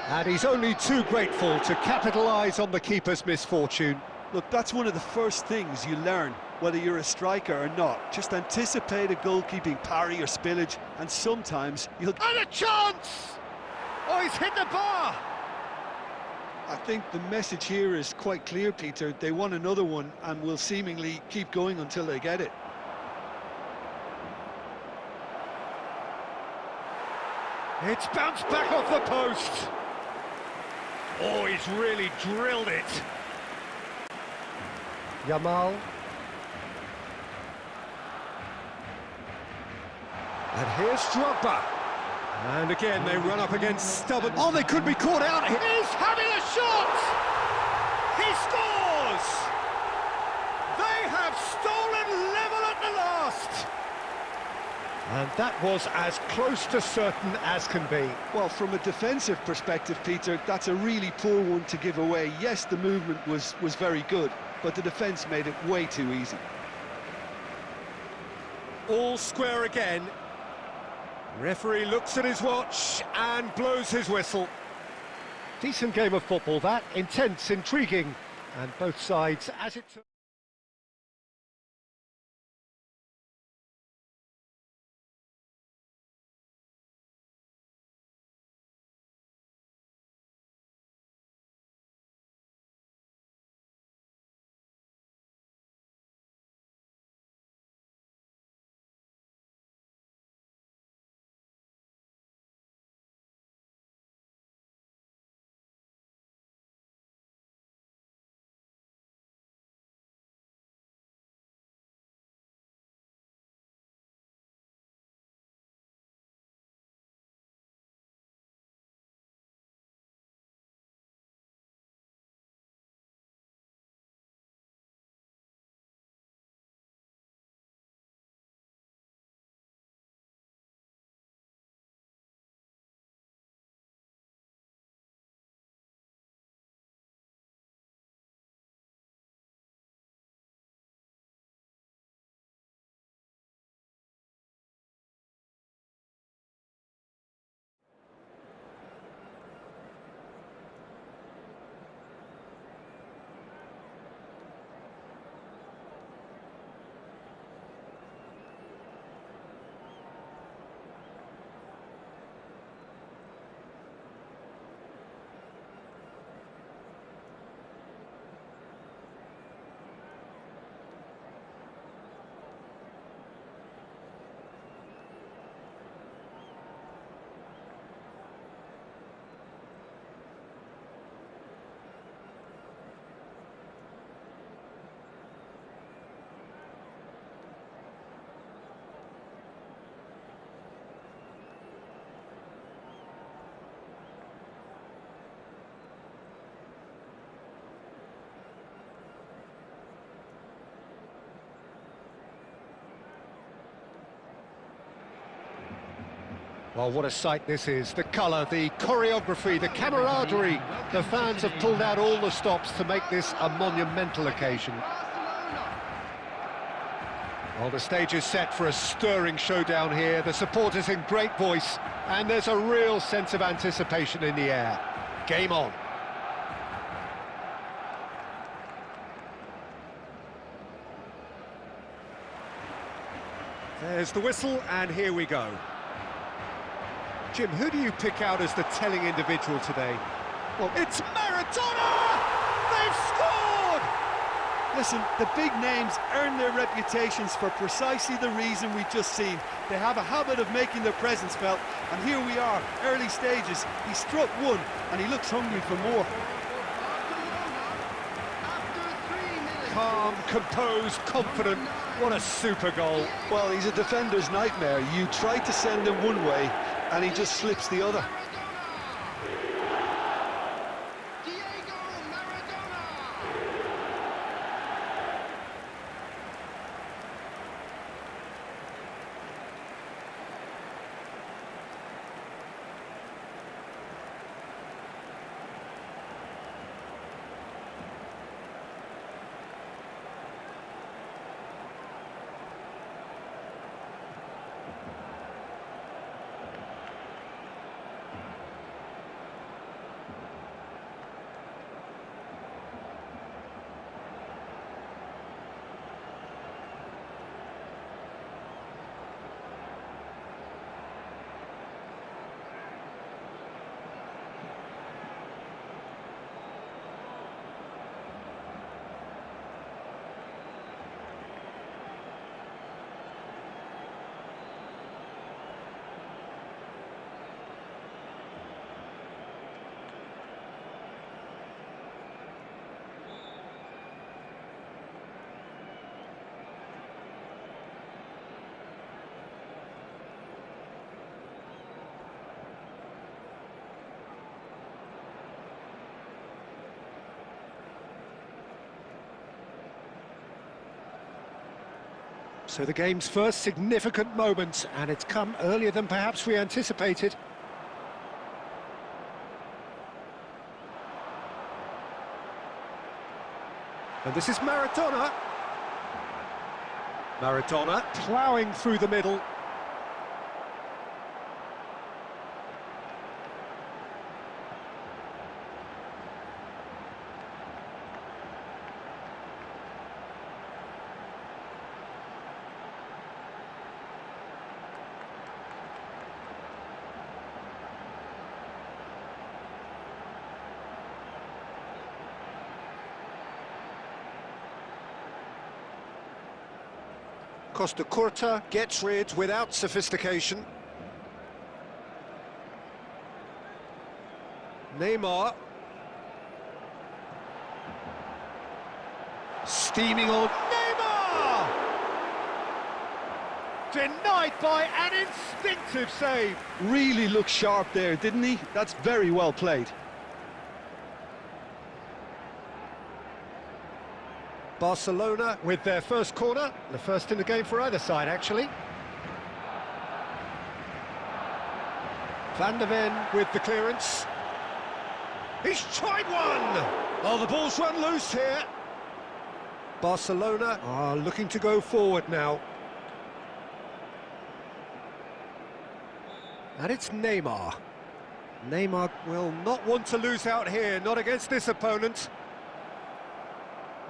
And he's only too grateful to capitalise on the keeper's misfortune. Look, that's one of the first things you learn, whether you're a striker or not. Just anticipate a goalkeeping parry or spillage, and sometimes you'll... And a chance! Oh, he's hit the bar! I think the message here is quite clear, Peter. They want another one and will seemingly keep going until they get it. It's bounced back off the post. Oh, he's really drilled it. Yamal. And here's Drogba. And again, they run up against stubborn... Oh, they could be caught out. He's having a shot! He scores! They have stolen level at the last! And that was as close to certain as can be. Well, from a defensive perspective, Peter, that's a really poor one to give away. Yes, the movement was very good, but the defence made it way too easy. All square again. Referee looks at his watch and blows his whistle. Decent game of football, that. Intense, intriguing, and both sides, as it took. Well, what a sight this is. The colour, the choreography, the camaraderie. The fans have pulled out all the stops to make this a monumental occasion. Well, the stage is set for a stirring showdown here. The supporters in great voice, and there's a real sense of anticipation in the air. Game on. There's the whistle, and here we go. Jim, who do you pick out as the telling individual today? Well, it's Maradona! They've scored! Listen, the big names earn their reputations for precisely the reason we've just seen. They have a habit of making their presence felt, and here we are, early stages. He struck one, and he looks hungry for more. Calm, composed, confident. What a super goal. Well, he's a defender's nightmare. You try to send him one way, and he just slips the other. So the game's first significant moment, and it's come earlier than perhaps we anticipated. And this is Maradona. Maradona ploughing through the middle. Costa Curta gets rid without sophistication. Neymar. Steaming on. Neymar! Denied by an instinctive save. Really looked sharp there, didn't he? That's very well played. Barcelona with their first corner, the first in the game for either side, actually. Van der Ven with the clearance. He's tried one! Oh, the ball's run loose here. Barcelona are looking to go forward now. And it's Neymar. Neymar will not want to lose out here, not against this opponent.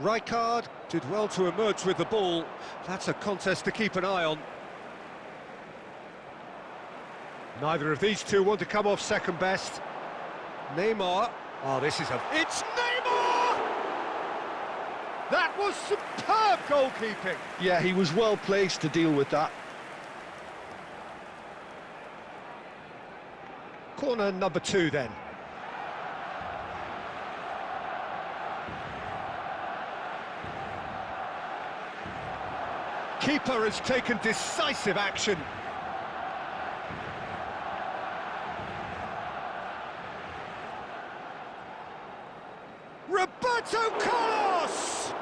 Rijkaard did well to emerge with the ball. That's a contest to keep an eye on. Neither of these two want to come off second best. Neymar. Oh, this is a... It's Neymar! That was superb goalkeeping. Yeah, he was well placed to deal with that. Corner number 2 then. Keeper has taken decisive action. Roberto Carlos!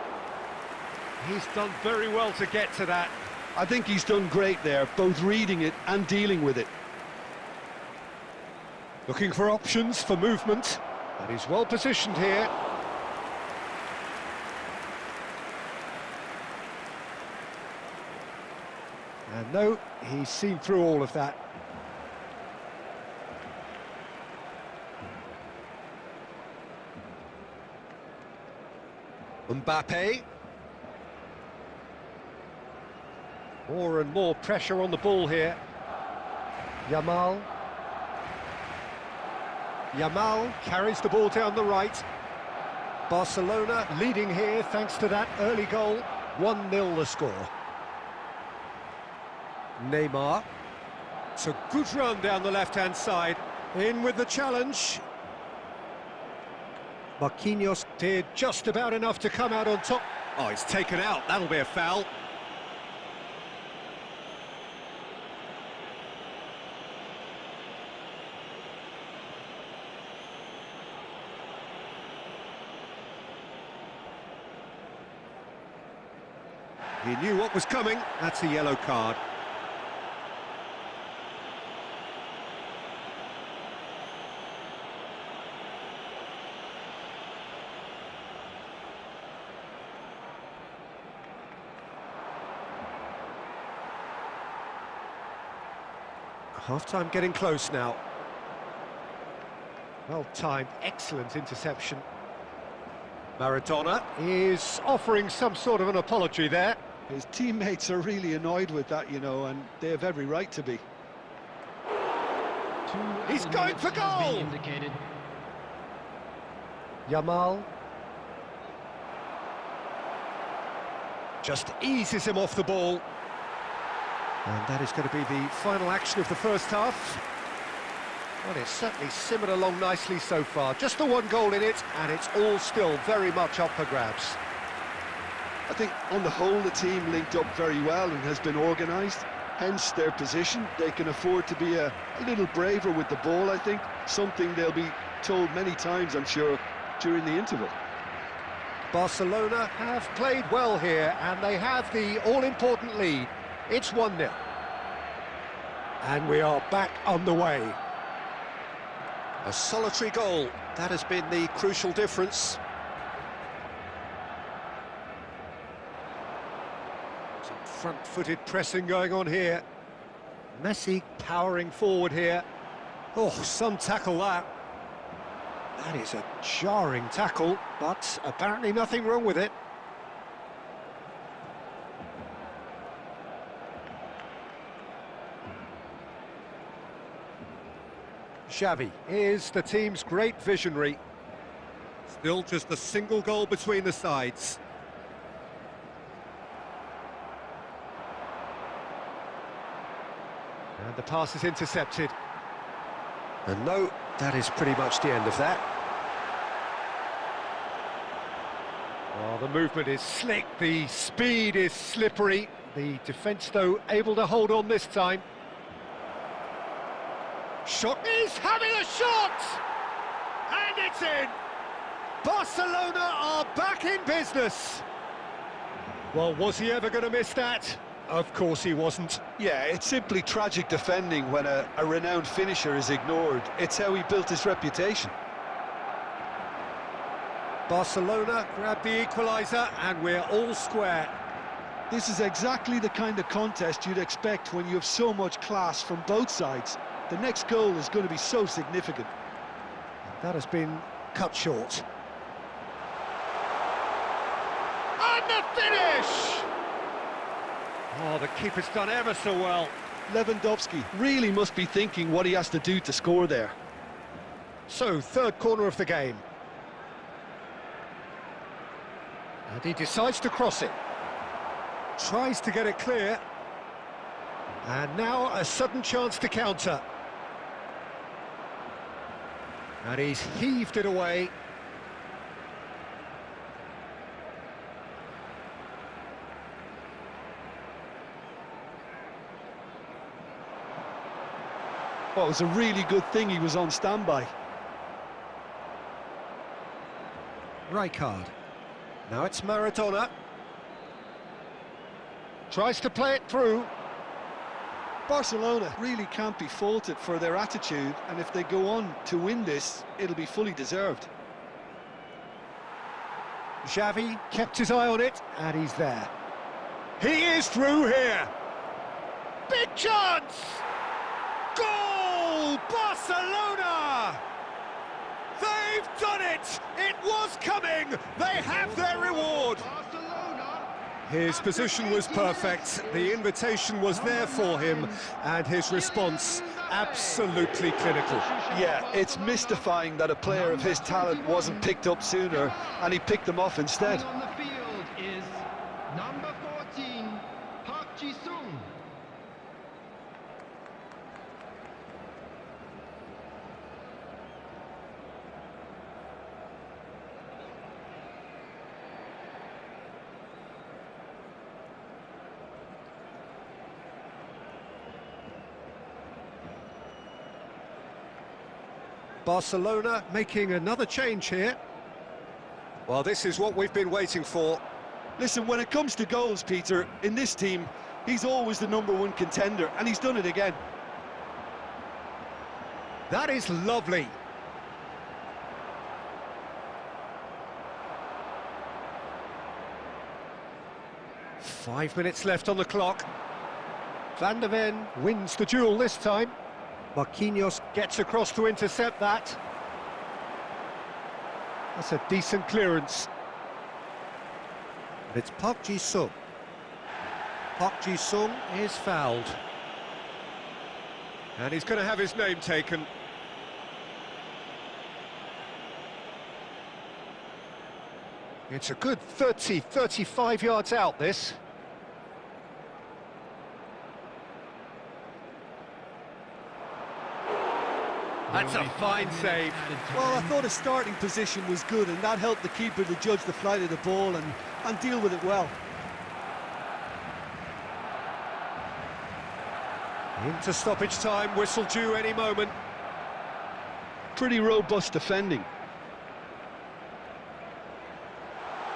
He's done very well to get to that. I think he's done great there, both reading it and dealing with it. Looking for options for movement, and he's well positioned here. And no, he's seen through all of that. Mbappe. More and more pressure on the ball here. Yamal. Yamal carries the ball down the right. Barcelona leading here thanks to that early goal. 1-0 the score. Neymar. It's a good run down the left-hand side. In with the challenge. Marquinhos did just about enough to come out on top. Oh, it's taken out. That'll be a foul. He knew what was coming. That's a yellow card. Half-time getting close now. Well-timed, excellent interception. Maradona is offering some sort of an apology there. His teammates are really annoyed with that, you know, and they have every right to be. He's going for goal! Yamal. Just eases him off the ball. And that is going to be the final action of the first half. Well, it's certainly simmered along nicely so far. Just the one goal in it, and it's all still very much up for grabs. I think, on the whole, the team linked up very well and has been organised. Hence their position. They can afford to be a little braver with the ball, I think. Something they'll be told many times, I'm sure, during the interval. Barcelona have played well here, and they have the all-important lead. It's 1-0. And we are back on the way. A solitary goal, that has been the crucial difference. Some front-footed pressing going on here. Messi powering forward here. Oh, some tackle that. That is a jarring tackle, but apparently nothing wrong with it. Xavi is the team's great visionary. Still just a single goal between the sides. And the pass is intercepted. And no, that is pretty much the end of that. Oh, the movement is slick, the speed is slippery. The defence, though, able to hold on this time. Shot is having a shot! And it's in! Barcelona are back in business! Well, was he ever going to miss that? Of course he wasn't. Yeah, it's simply tragic defending when a renowned finisher is ignored. It's how he built his reputation. Barcelona grab the equaliser and we're all square. This is exactly the kind of contest you'd expect when you have so much class from both sides. The next goal is going to be so significant. That has been cut short. And the finish! Oh, the keeper's done ever so well. Lewandowski really must be thinking what he has to do to score there. So, third corner of the game. And he decides to cross it. Tries to get it clear. And now a sudden chance to counter. And he's heaved it away. Well, it was a really good thing he was on standby. Rijkaard. Now it's Maradona. Tries to play it through. Barcelona really can't be faulted for their attitude, and if they go on to win this, it'll be fully deserved. Xavi kept his eye on it, and he's there. He is through here. Big chance! Goal! Barcelona! They've done it! It was coming! They have their reward! His position was perfect, the invitation was there for him, and his response absolutely clinical. Yeah, it's mystifying that a player of his talent wasn't picked up sooner, and he picked them off instead. On the field is number 14, Park Ji-sung. Barcelona making another change here. Well, this is what we've been waiting for. Listen, when it comes to goals, Peter, in this team, he's always the #1 contender, and he's done it again. That is lovely. Five minutes left on the clock. Van der Ven wins the duel this time. Marquinhos gets across to intercept that. That's a decent clearance. And it's Park Ji-sung. Park Ji-sung is fouled. And he's going to have his name taken. It's a good 30, 35 yards out, this. That's a fine save. Well, I thought his starting position was good, and that helped the keeper to judge the flight of the ball and deal with it well. Into stoppage time, whistle due any moment. Pretty robust defending.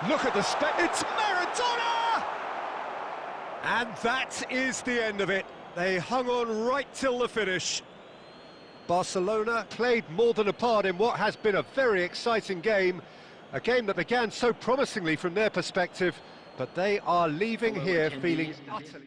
Look at the it's Maradona! And that is the end of it. They hung on right till the finish. Barcelona played more than a part in what has been a very exciting game. A game that began so promisingly from their perspective, but they are leaving here feeling utterly...